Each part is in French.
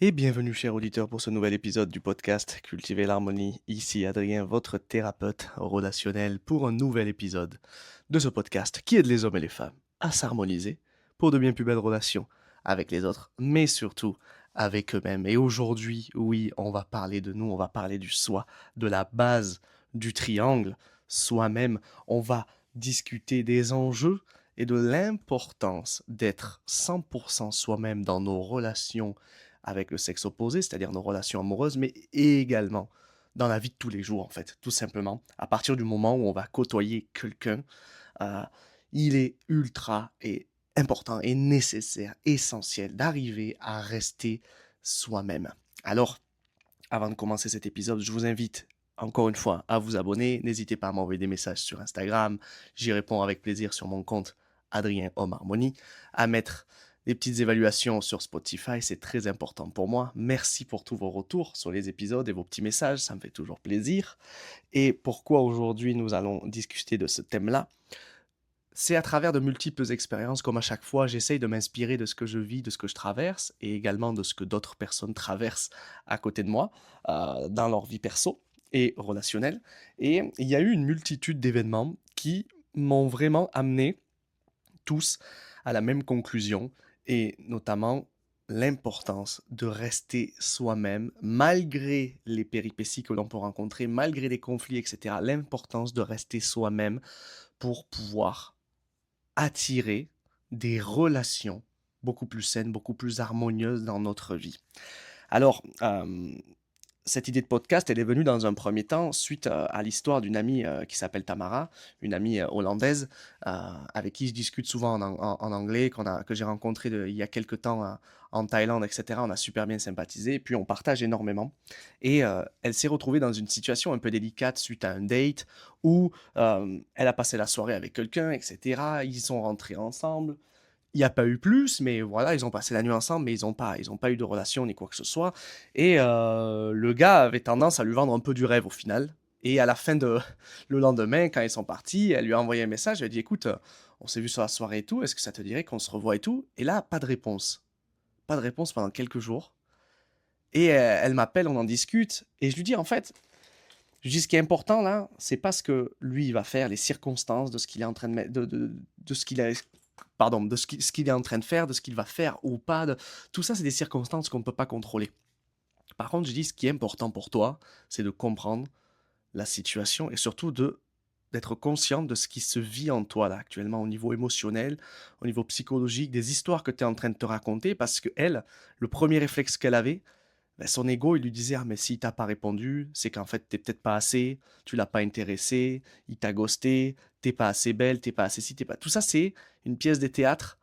Et bienvenue, cher auditeur, pour ce nouvel épisode du podcast Cultiver l'harmonie. Ici Adrien, votre thérapeute relationnel, pour un nouvel épisode de ce podcast qui aide les hommes et les femmes à s'harmoniser pour de bien plus belles relations avec les autres, mais surtout avec eux-mêmes. Et aujourd'hui, oui, on va parler de nous, on va parler du soi, de la base du triangle, soi-même. On va discuter des enjeux et de l'importance d'être 100% soi-même dans nos relations avec le sexe opposé, c'est-à-dire nos relations amoureuses, mais également dans la vie de tous les jours, en fait, tout simplement. À partir du moment où on va côtoyer quelqu'un, euh, il est ultra et important et nécessaire, essentiel d'arriver à rester soi-même. Alors, avant de commencer cet épisode, je vous invite encore une fois à vous abonner. N'hésitez pas à m'envoyer des messages sur Instagram. J'y réponds avec plaisir sur mon compte Adrien Homme Harmonie. À mettre des petites évaluations sur Spotify, c'est très important pour moi. Merci pour tous vos retours sur les épisodes et vos petits messages, ça me fait toujours plaisir. Et pourquoi aujourd'hui nous allons discuter de ce thème-là? C'est à travers de multiples expériences, comme à chaque fois, j'essaye de m'inspirer de ce que je vis, de ce que je traverse, et également de ce que d'autres personnes traversent à côté de moi, dans leur vie perso et relationnelle. Et il y a eu une multitude d'événements qui m'ont vraiment amené tous à la même conclusion, et notamment l'importance de rester soi-même malgré les péripéties que l'on peut rencontrer, malgré les conflits, etc. L'importance de rester soi-même pour pouvoir attirer des relations beaucoup plus saines, beaucoup plus harmonieuses dans notre vie. Alors, cette idée de podcast, elle est venue dans un premier temps suite à l'histoire d'une amie qui s'appelle Tamara, une amie hollandaise avec qui je discute souvent en anglais, que j'ai rencontré il y a quelques temps en Thaïlande, etc. On a super bien sympathisé, et puis on partage énormément. Et elle s'est retrouvée dans une situation un peu délicate suite à un date où elle a passé la soirée avec quelqu'un, etc. Ils sont rentrés ensemble. Il n'y a pas eu plus, mais voilà, ils ont passé la nuit ensemble, mais ils ont pas eu de relation ni quoi que ce soit. Et le gars avait tendance à lui vendre un peu du rêve au final. Et à la fin de le lendemain, quand ils sont partis, elle lui a envoyé un message. Elle a dit, écoute, on s'est vu sur la soirée et tout. Est-ce que ça te dirait qu'on se revoie et tout? Et là, pas de réponse. Pas de réponse pendant quelques jours. Et elle m'appelle, on en discute. Et je lui dis, en fait, je dis, ce qui est important là, c'est pas ce que lui il va faire, les circonstances de ce qu'il est en train de mettre, de ce qu'il a, pardon, de ce qu'il est en train de faire, de ce qu'il va faire ou pas. Tout ça, c'est des circonstances qu'on ne peut pas contrôler. Par contre, je dis, ce qui est important pour toi, c'est de comprendre la situation et surtout d'être conscient de ce qui se vit en toi là actuellement au niveau émotionnel, au niveau psychologique, des histoires que tu es en train de te raconter parce que elle, le premier réflexe qu'elle avait, ben, son ego, il lui disait: «Ah mais s'il t'a pas répondu, c'est qu'en fait t'es peut-être pas assez, tu l'as pas intéressé, il t'a ghosté, t'es pas assez belle, t'es pas assez ci, t'es pas» tout ça, c'est une pièce de théâtre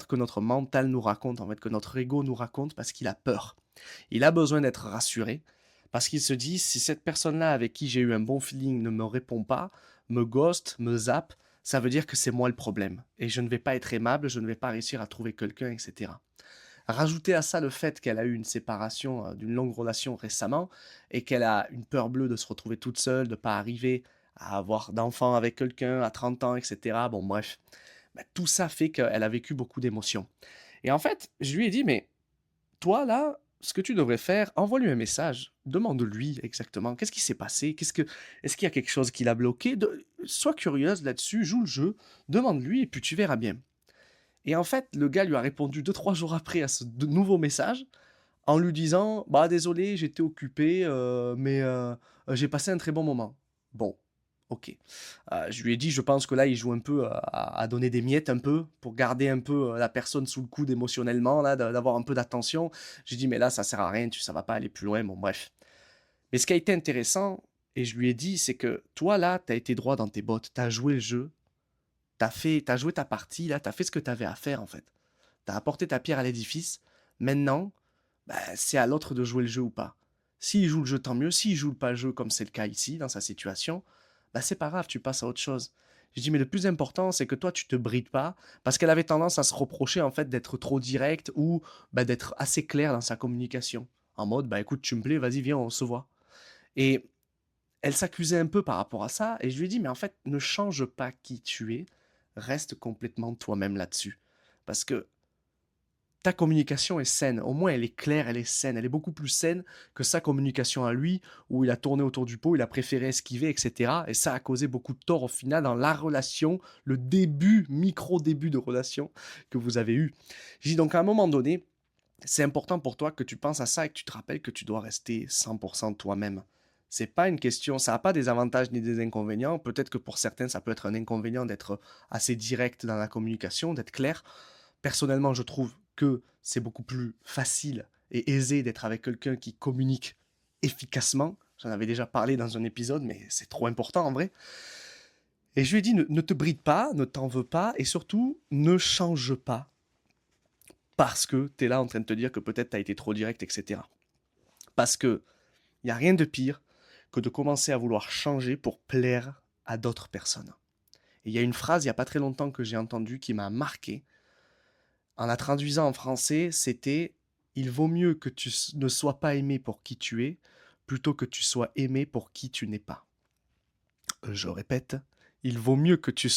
que notre mental nous raconte, en fait, que notre ego nous raconte parce qu'il a peur. Il a besoin d'être rassuré parce qu'il se dit: «Si cette personne-là avec qui j'ai eu un bon feeling ne me répond pas, me ghost, me zappe, ça veut dire que c'est moi le problème et je ne vais pas être aimable, je ne vais pas réussir à trouver quelqu'un» et cetera. Rajouter à ça le fait qu'elle a eu une séparation d'une longue relation récemment et qu'elle a une peur bleue de se retrouver toute seule, de ne pas arriver à avoir d'enfants avec quelqu'un à 30 ans, etc. Bon, bref, bah, tout ça fait qu'elle a vécu beaucoup d'émotions. Et en fait, je lui ai dit, mais toi, là, ce que tu devrais faire, envoie-lui un message, demande-lui exactement qu'est-ce qui s'est passé, est-ce qu'il y a quelque chose qui l'a bloqué, sois curieuse là-dessus, joue le jeu, demande-lui et puis tu verras bien. Et en fait, le gars lui a répondu 2 3 jours après à ce nouveau message en lui disant: «Bah, désolé, j'étais occupé, mais j'ai passé un très bon moment». Bon, OK. Je lui ai dit: «Je pense que là, il joue un peu à donner des miettes un peu pour garder un peu, la personne sous le coude émotionnellement là, d'avoir un peu d'attention». J'ai dit: «Mais là, ça sert à rien, ça va pas aller plus loin». Bon bref. Mais ce qui a été intéressant et je lui ai dit, c'est que toi là, tu as été droit dans tes bottes, tu as joué le jeu, tu as joué ta partie là, tu as fait ce que tu avais à faire en fait. Tu as apporté ta pierre à l'édifice. Maintenant, bah, c'est à l'autre de jouer le jeu ou pas. S'il joue le jeu, tant mieux. S'il joue pas le jeu, comme c'est le cas ici, dans sa situation, bah, c'est pas grave, tu passes à autre chose. Je dis, mais le plus important, c'est que toi, tu te brides pas, parce qu'elle avait tendance à se reprocher, en fait, d'être trop directe ou bah, d'être assez claire dans sa communication. En mode, bah écoute, tu me plais, vas-y, viens, on se voit. Et elle s'accusait un peu par rapport à ça, et je lui ai dit, mais en fait, ne change pas qui tu es, reste complètement toi-même là-dessus. Parce que ta communication est saine. Au moins, elle est claire, elle est saine. Elle est beaucoup plus saine que sa communication à lui, où il a tourné autour du pot, il a préféré esquiver, etc. Et ça a causé beaucoup de tort au final dans la relation, le début, micro-début de relation que vous avez eu. J'ai dit donc à un moment donné, c'est important pour toi que tu penses à ça et que tu te rappelles que tu dois rester 100% toi-même. C'est pas une question, ça n'a pas des avantages ni des inconvénients. Peut-être que pour certains, ça peut être un inconvénient d'être assez direct dans la communication, d'être clair. Personnellement, je trouve que c'est beaucoup plus facile et aisé d'être avec quelqu'un qui communique efficacement. J'en avais déjà parlé dans un épisode, mais c'est trop important en vrai. Et je lui ai dit, ne te bride pas, ne t'en veux pas, et surtout, ne change pas parce que tu es là en train de te dire que peut-être tu as été trop direct, etc. Parce que il n'y a rien de pire que de commencer à vouloir changer pour plaire à d'autres personnes. Et il y a une phrase il n'y a pas très longtemps que j'ai entendue qui m'a marqué. En la traduisant en français, c'était il vaut mieux que tu ne sois pas aimé pour qui tu es, plutôt que tu sois aimé pour qui tu n'es pas. Je répète, il vaut mieux que tu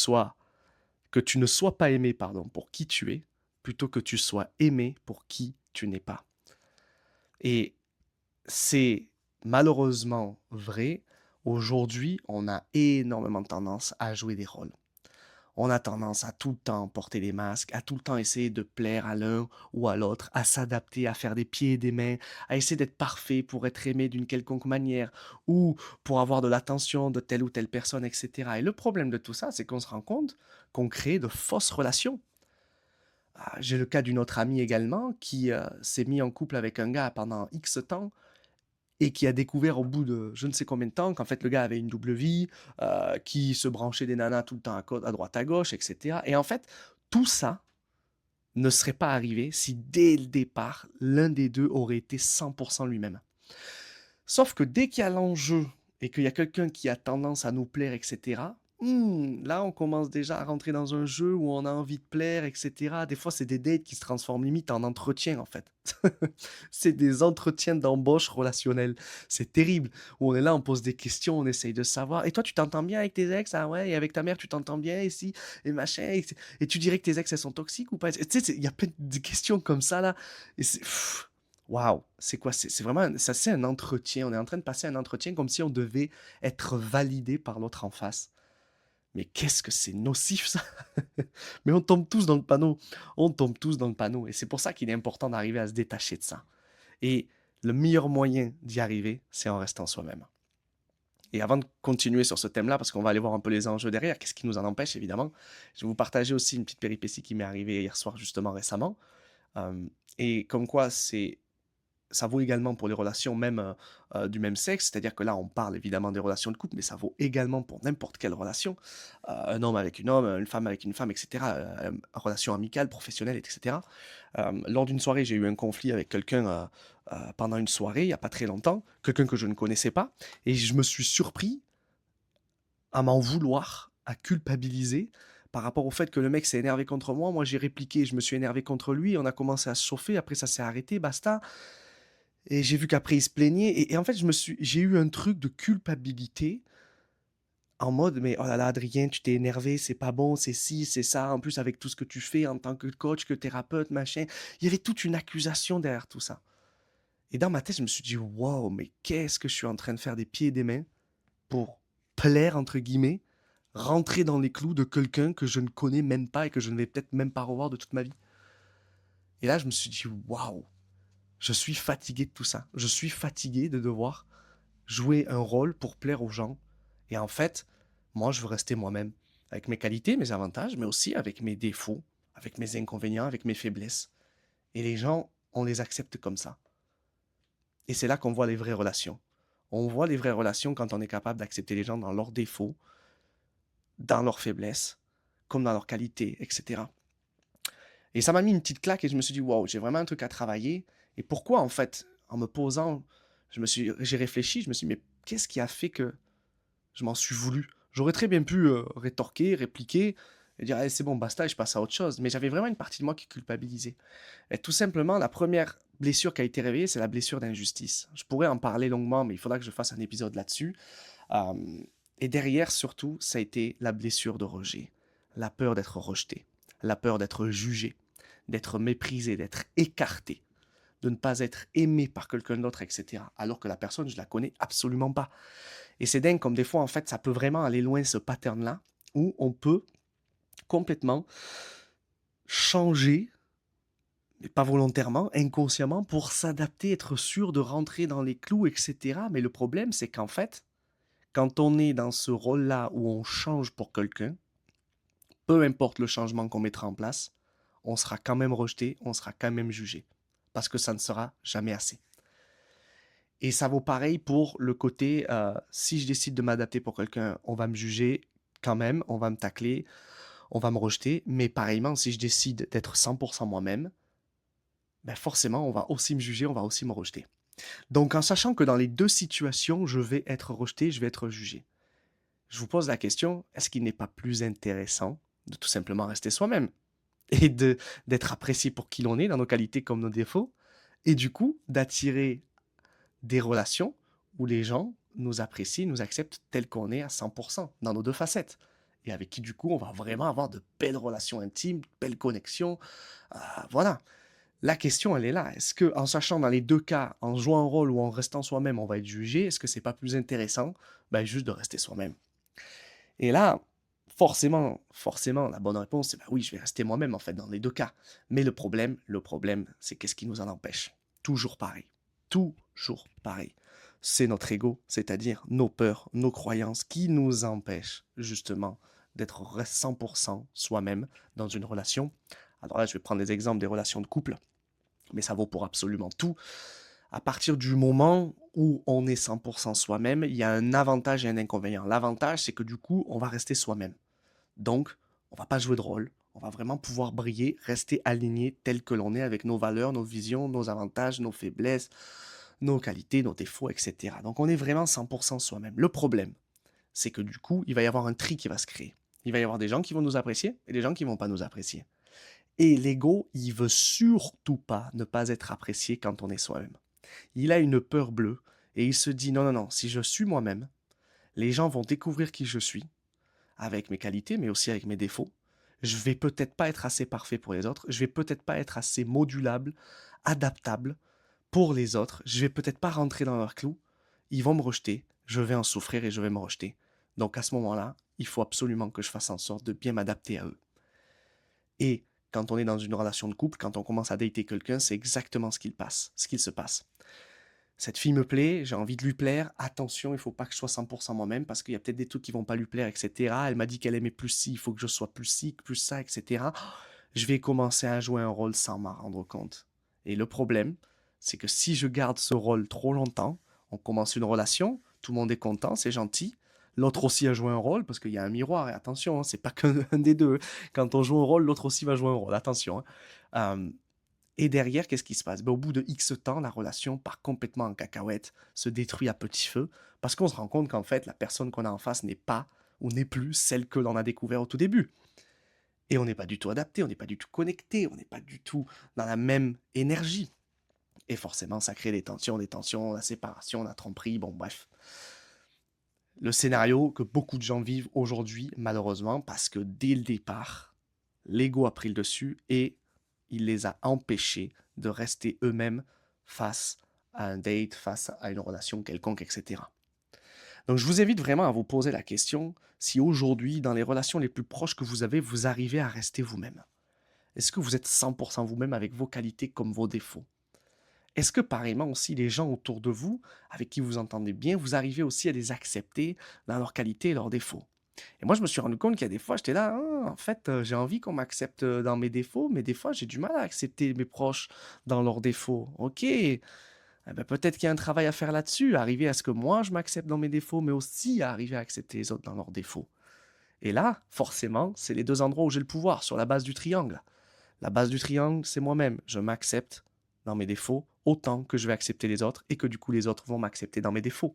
ne sois pas aimé, pardon, pour qui tu es, plutôt que tu sois aimé pour qui tu n'es pas. Et c'est malheureusement vrai. Aujourd'hui, on a énormément tendance à jouer des rôles. On a tendance à tout le temps porter des masques, à tout le temps essayer de plaire à l'un ou à l'autre, à s'adapter, à faire des pieds et des mains, à essayer d'être parfait pour être aimé d'une quelconque manière ou pour avoir de l'attention de telle ou telle personne, etc. Et le problème de tout ça, c'est qu'on se rend compte qu'on crée de fausses relations. J'ai le cas d'une autre amie également qui s'est mis en couple avec un gars pendant X temps et qui a découvert au bout de je ne sais combien de temps qu'en fait le gars avait une double vie, qui se branchait des nanas tout le temps à droite à gauche, etc. Et en fait, tout ça ne serait pas arrivé si dès le départ, l'un des deux aurait été 100% lui-même. Sauf que dès qu'il y a l'enjeu et qu'il y a quelqu'un qui a tendance à nous plaire, etc., là, on commence déjà à rentrer dans un jeu où on a envie de plaire, etc. Des fois, c'est des dates qui se transforment limite en entretien, en fait. C'est des entretiens d'embauche relationnelle. C'est terrible. Où on est là, on pose des questions, on essaye de savoir. Et toi, tu t'entends bien avec tes ex? Ah ouais, et avec ta mère, tu t'entends bien ici? Et machin. Et tu dirais que tes ex, elles sont toxiques ou pas? Tu sais, il y a plein de questions comme ça, là. Et c'est... Waouh, c'est quoi? C'est vraiment, ça c'est un entretien. On est en train de passer un entretien comme si on devait être validé par l'autre en face. Mais qu'est-ce que c'est nocif ça? Mais on tombe tous dans le panneau. On tombe tous dans le panneau. Et c'est pour ça qu'il est important d'arriver à se détacher de ça. Et le meilleur moyen d'y arriver, c'est en restant soi-même. Et avant de continuer sur ce thème-là, parce qu'on va aller voir un peu les enjeux derrière, qu'est-ce qui nous en empêche évidemment, je vais vous partager aussi une petite péripétie qui m'est arrivée hier soir justement récemment. Et comme quoi c'est ça vaut également pour les relations même du même sexe, c'est-à-dire que là on parle évidemment des relations de couple, mais ça vaut également pour n'importe quelle relation, un homme avec un homme, une femme avec une femme, etc., relation amicale, professionnelle, etc. Lors d'une soirée, j'ai eu un conflit avec quelqu'un pendant une soirée, il n'y a pas très longtemps, quelqu'un que je ne connaissais pas, et je me suis surpris à m'en vouloir, à culpabiliser par rapport au fait que le mec s'est énervé contre moi. Moi, j'ai répliqué, je me suis énervé contre lui, on a commencé à se chauffer, après ça s'est arrêté, basta. Et j'ai vu qu'après il se plaignait et en fait j'ai eu un truc de culpabilité en mode: «Mais oh là là Adrien, tu t'es énervé, c'est pas bon, c'est ci, c'est ça, en plus avec tout ce que tu fais en tant que coach, que thérapeute, machin». Il y avait toute une accusation derrière tout ça et dans ma tête, je me suis dit: «Waouh, mais qu'est-ce que je suis en train de faire des pieds et des mains pour "plaire" entre guillemets, rentrer dans les clous de quelqu'un que je ne connais même pas et que je ne vais peut-être même pas revoir de toute ma vie». Et là, je me suis dit: «Waouh, je suis fatigué de tout ça. Je suis fatigué de devoir jouer un rôle pour plaire aux gens. Et en fait, moi, je veux rester moi-même, avec mes qualités, mes avantages, mais aussi avec mes défauts, avec mes inconvénients, avec mes faiblesses. Et les gens, on les accepte comme ça. Et c'est là qu'on voit les vraies relations. On voit les vraies relations quand on est capable d'accepter les gens dans leurs défauts, dans leurs faiblesses, comme dans leurs qualités, etc. Et ça m'a mis une petite claque et je me suis dit, waouh, j'ai vraiment un truc à travailler. Et pourquoi, en fait, en me posant, j'ai réfléchi, je me suis dit, mais qu'est-ce qui a fait que je m'en suis voulu? J'aurais très bien pu rétorquer, répliquer et dire, allez, c'est bon, basta, et je passe à autre chose. Mais j'avais vraiment une partie de moi qui culpabilisait. Et tout simplement, la première blessure qui a été réveillée, c'est la blessure d'injustice. Je pourrais en parler longuement, mais il faudra que je fasse un épisode là-dessus. Euh, et derrière, surtout, ça a été la blessure de rejet. La peur d'être rejeté. La peur d'être jugé. d'être méprisé, d'être écarté, de ne pas être aimé par quelqu'un d'autre, etc. Alors que la personne, je la connais absolument pas. Et c'est dingue comme des fois, en fait, ça peut vraiment aller loin, ce pattern-là, où on peut complètement changer, mais pas volontairement, inconsciemment, pour s'adapter, être sûr de rentrer dans les clous, etc. Mais le problème, c'est qu'en fait, quand on est dans ce rôle-là où on change pour quelqu'un, peu importe le changement qu'on mettra en place, on sera quand même rejeté, on sera quand même jugé. Parce que ça ne sera jamais assez. Et ça vaut pareil pour le côté, si je décide de m'adapter pour quelqu'un, on va me juger quand même, on va me tacler, on va me rejeter. Mais pareillement, si je décide d'être 100% moi-même, ben forcément, on va aussi me juger, on va aussi me rejeter. Donc en sachant que dans les deux situations, je vais être rejeté, je vais être jugé. Je vous pose la question, est-ce qu'il n'est pas plus intéressant de tout simplement rester soi-même et d'être apprécié pour qui l'on est, dans nos qualités comme nos défauts, et du coup d'attirer des relations où les gens nous apprécient, nous acceptent tel qu'on est à 100% dans nos deux facettes. Et avec qui, du coup, on va vraiment avoir de belles relations intimes, de belles connexions. Voilà. La question, elle est là. Est-ce que, en sachant dans les deux cas, en jouant un rôle ou en restant soi-même, on va être jugé, est-ce que c'est pas plus intéressant juste de rester soi-même? Et là, forcément, la bonne réponse, c'est oui, je vais rester moi-même, en fait, dans les deux cas. Mais le problème, c'est qu'est-ce qui nous en empêche? Toujours pareil. Toujours pareil. C'est notre ego, c'est-à-dire nos peurs, nos croyances qui nous empêchent, justement, d'être 100% soi-même dans une relation. Alors là, je vais prendre des exemples des relations de couple, mais ça vaut pour absolument tout. À partir du moment où on est 100% soi-même, il y a un avantage et un inconvénient. L'avantage, c'est que du coup, on va rester soi-même. Donc, on va pas jouer de rôle. On va vraiment pouvoir briller, rester aligné tel que l'on est avec nos valeurs, nos visions, nos avantages, nos faiblesses, nos qualités, nos défauts, etc. Donc, on est vraiment 100% soi-même. Le problème, c'est que du coup, il va y avoir un tri qui va se créer. Il va y avoir des gens qui vont nous apprécier et des gens qui vont pas nous apprécier. Et l'ego, il veut surtout pas ne pas être apprécié quand on est soi-même. Il a une peur bleue et il se dit non, non, non, si je suis moi-même, les gens vont découvrir qui je suis, avec mes qualités, mais aussi avec mes défauts. Je vais peut-être pas être assez parfait pour les autres, je vais peut-être pas être assez modulable, adaptable pour les autres, je vais peut-être pas rentrer dans leur clou, ils vont me rejeter, je vais en souffrir et je vais me rejeter. Donc à ce moment-là, il faut absolument que je fasse en sorte de bien m'adapter à eux. Et quand on est dans une relation de couple, quand on commence à dater quelqu'un, c'est exactement ce qu'il se passe. Cette fille me plaît, j'ai envie de lui plaire, attention, il ne faut pas que je sois 100% moi-même parce qu'il y a peut-être des trucs qui vont pas lui plaire, etc. Elle m'a dit qu'elle aimait plus ci, il faut que je sois plus ci, plus ça, etc. Je vais commencer à jouer un rôle sans m'en rendre compte. Et le problème, c'est que si je garde ce rôle trop longtemps, on commence une relation, tout le monde est content, c'est gentil. L'autre aussi a joué un rôle parce qu'il y a un miroir, et attention, hein, c'est pas qu'un des deux. Quand on joue un rôle, l'autre aussi va jouer un rôle, attention. Hein. Et derrière, qu'est-ce qui se passe? Au bout de X temps, la relation part complètement en cacahuète, se détruit à petit feu, parce qu'on se rend compte qu'en fait, la personne qu'on a en face n'est pas ou n'est plus celle que l'on a découvert au tout début. Et on n'est pas du tout adapté, on n'est pas du tout connecté, on n'est pas du tout dans la même énergie. Et forcément, ça crée des tensions, la séparation, la tromperie, bon bref. Le scénario que beaucoup de gens vivent aujourd'hui, malheureusement, parce que dès le départ, l'ego a pris le dessus et il les a empêchés de rester eux-mêmes face à un date, face à une relation quelconque, etc. Donc je vous invite vraiment à vous poser la question si aujourd'hui, dans les relations les plus proches que vous avez, vous arrivez à rester vous-même. Est-ce que vous êtes 100% vous-même avec vos qualités comme vos défauts? Est-ce que pareillement aussi les gens autour de vous, avec qui vous entendez bien, vous arrivez aussi à les accepter dans leurs qualités et leurs défauts? Et moi, je me suis rendu compte qu'il y a des fois, j'étais là, ah, en fait, j'ai envie qu'on m'accepte dans mes défauts, mais des fois, j'ai du mal à accepter mes proches dans leurs défauts. Ok, eh ben, peut-être qu'il y a un travail à faire là-dessus, arriver à ce que moi, je m'accepte dans mes défauts, mais aussi à arriver à accepter les autres dans leurs défauts. Et là, forcément, c'est les deux endroits où j'ai le pouvoir, sur la base du triangle. La base du triangle, c'est moi-même. Je m'accepte dans mes défauts autant que je vais accepter les autres et que du coup, les autres vont m'accepter dans mes défauts.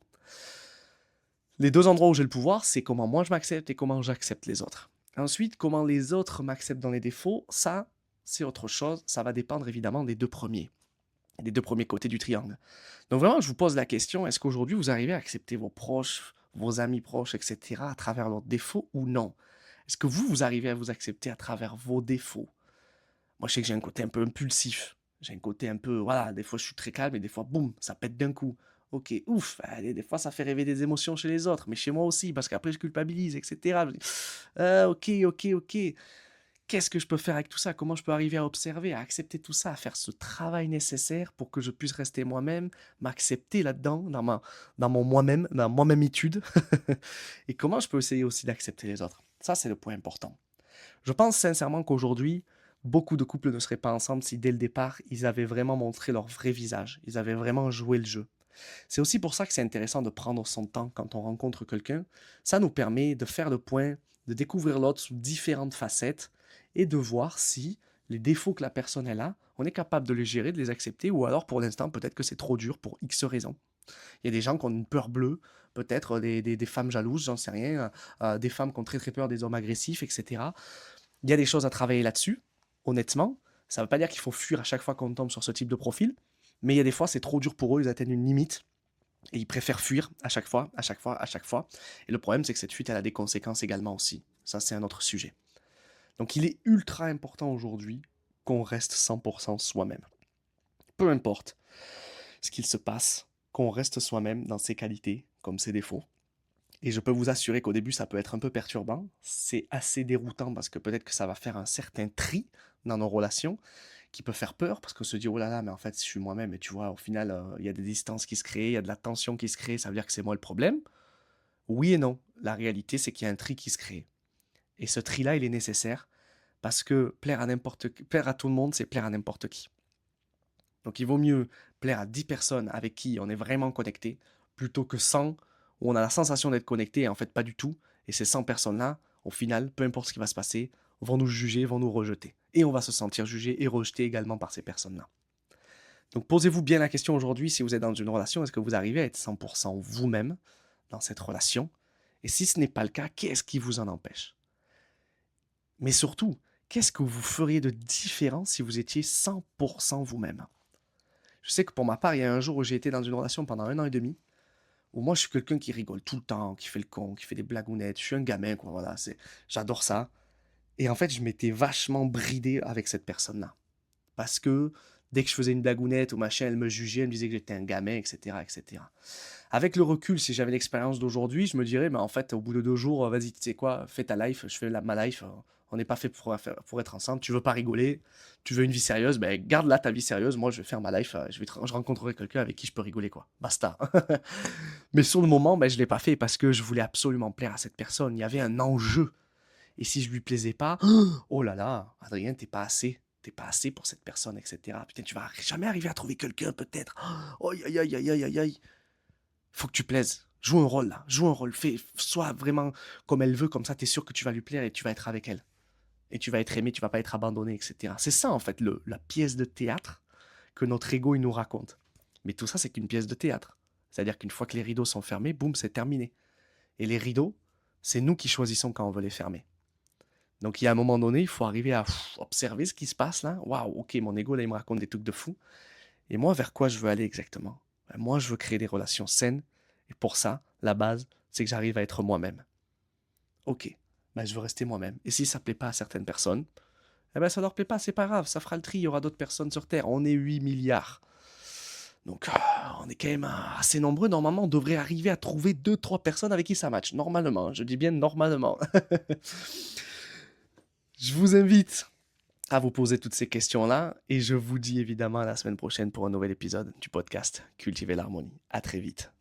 Les deux endroits où j'ai le pouvoir, c'est comment moi je m'accepte et comment j'accepte les autres. Ensuite, comment les autres m'acceptent dans les défauts, ça, c'est autre chose. Ça va dépendre évidemment des deux premiers côtés du triangle. Donc vraiment, je vous pose la question, est-ce qu'aujourd'hui, vous arrivez à accepter vos proches, vos amis proches, etc., à travers leurs défauts ou non? Est-ce que vous arrivez à vous accepter à travers vos défauts? Moi, je sais que j'ai un côté un peu impulsif. J'ai un côté un peu, voilà, des fois je suis très calme et des fois, boum, ça pète d'un coup. Ok, ouf, allez, des fois ça fait rêver des émotions chez les autres, mais chez moi aussi, parce qu'après je culpabilise, etc. Je dis, ok. Qu'est-ce que je peux faire avec tout ça? Comment je peux arriver à observer, à accepter tout ça, à faire ce travail nécessaire pour que je puisse rester moi-même, m'accepter là-dedans, dans mon moi-même, dans moi-même-itude. Et comment je peux essayer aussi d'accepter les autres? Ça, c'est le point important. Je pense sincèrement qu'aujourd'hui, beaucoup de couples ne seraient pas ensemble si dès le départ, ils avaient vraiment montré leur vrai visage, ils avaient vraiment joué le jeu. C'est aussi pour ça que c'est intéressant de prendre son temps quand on rencontre quelqu'un. Ça nous permet de faire le point, de découvrir l'autre sous différentes facettes et de voir si les défauts que la personne elle a, on est capable de les gérer, de les accepter, ou alors pour l'instant peut-être que c'est trop dur pour X raisons. Il y a des gens qui ont une peur bleue, peut-être des femmes jalouses, j'en sais rien, des femmes qui ont très très peur des hommes agressifs, etc. Il y a des choses à travailler là-dessus, honnêtement. Ça ne veut pas dire qu'il faut fuir à chaque fois qu'on tombe sur ce type de profil, mais il y a des fois c'est trop dur pour eux, ils atteignent une limite et ils préfèrent fuir à chaque fois, à chaque fois, à chaque fois. Et le problème c'est que cette fuite elle a des conséquences également aussi. Ça c'est un autre sujet. Donc il est ultra important aujourd'hui qu'on reste 100% soi-même. Peu importe ce qu'il se passe, qu'on reste soi-même dans ses qualités comme ses défauts. Et je peux vous assurer qu'au début, ça peut être un peu perturbant. C'est assez déroutant parce que peut-être que ça va faire un certain tri dans nos relations qui peut faire peur parce qu'on se dit, oh là là, mais en fait, je suis moi-même. Et tu vois, au final, il y a des distances qui se créent, il y a de la tension qui se crée, ça veut dire que c'est moi le problème. Oui et non. La réalité, c'est qu'il y a un tri qui se crée. Et ce tri-là, il est nécessaire parce que plaire à tout le monde, c'est plaire à n'importe qui. Donc il vaut mieux plaire à 10 personnes avec qui on est vraiment connecté plutôt que 100 où on a la sensation d'être connecté et en fait pas du tout. Et ces 100 personnes-là, au final, peu importe ce qui va se passer, vont nous juger, vont nous rejeter. Et on va se sentir jugé et rejeté également par ces personnes-là. Donc posez-vous bien la question aujourd'hui, si vous êtes dans une relation, est-ce que vous arrivez à être 100% vous-même dans cette relation? Et si ce n'est pas le cas, qu'est-ce qui vous en empêche? Mais surtout, qu'est-ce que vous feriez de différent si vous étiez 100% vous-même? Je sais que pour ma part, il y a un jour où j'ai été dans une relation pendant 1 an et demi, où moi je suis quelqu'un qui rigole tout le temps, qui fait le con, qui fait des blagounettes, je suis un gamin, quoi, voilà, j'adore ça. Et en fait, je m'étais vachement bridé avec cette personne-là. Parce que dès que je faisais une blagounette ou machin, elle me jugeait, elle me disait que j'étais un gamin, etc., etc. Avec le recul, si j'avais l'expérience d'aujourd'hui, je me dirais, mais en fait, au bout de 2 jours, vas-y, tu sais quoi, fais ta life, je fais ma life, on n'est pas fait pour être ensemble, tu veux pas rigoler, tu veux une vie sérieuse, ben garde là ta vie sérieuse, moi je vais faire ma life, je rencontrerai quelqu'un avec qui je peux rigoler, quoi. Basta. Mais sur le moment, ben, je l'ai pas fait parce que je voulais absolument plaire à cette personne, il y avait un enjeu. Et si je lui plaisais pas, oh là là, Adrien, t'es pas assez pour cette personne, etc. Putain, tu vas jamais arriver à trouver quelqu'un, peut-être. Oh, aïe, aïe, aïe, aïe, aïe, aïe. Faut que tu plaises. Joue un rôle là, joue un rôle. Sois vraiment comme elle veut, comme ça, t'es sûr que tu vas lui plaire et tu vas être avec elle. Et tu vas être aimé, tu vas pas être abandonné, etc. C'est ça, en fait, la pièce de théâtre que notre ego, il nous raconte. Mais tout ça, c'est qu'une pièce de théâtre. C'est-à-dire qu'une fois que les rideaux sont fermés, boum, c'est terminé. Et les rideaux, c'est nous qui choisissons quand on veut les fermer. Donc, il y a un moment donné, il faut arriver à observer ce qui se passe là. Waouh, ok, mon ego, là, il me raconte des trucs de fou. Et moi, vers quoi je veux aller exactement? Ben, moi, je veux créer des relations saines. Et pour ça, la base, c'est que j'arrive à être moi-même. Ok, ben, je veux rester moi-même. Et si ça ne plaît pas à certaines personnes, eh ben, ça ne leur plaît pas, c'est pas grave, ça fera le tri, il y aura d'autres personnes sur Terre. On est 8 milliards. Donc, on est quand même assez nombreux. Normalement, on devrait arriver à trouver 2, 3 personnes avec qui ça match. Normalement, je dis bien normalement. Je vous invite à vous poser toutes ces questions-là et je vous dis évidemment à la semaine prochaine pour un nouvel épisode du podcast Cultiver l'harmonie. À très vite.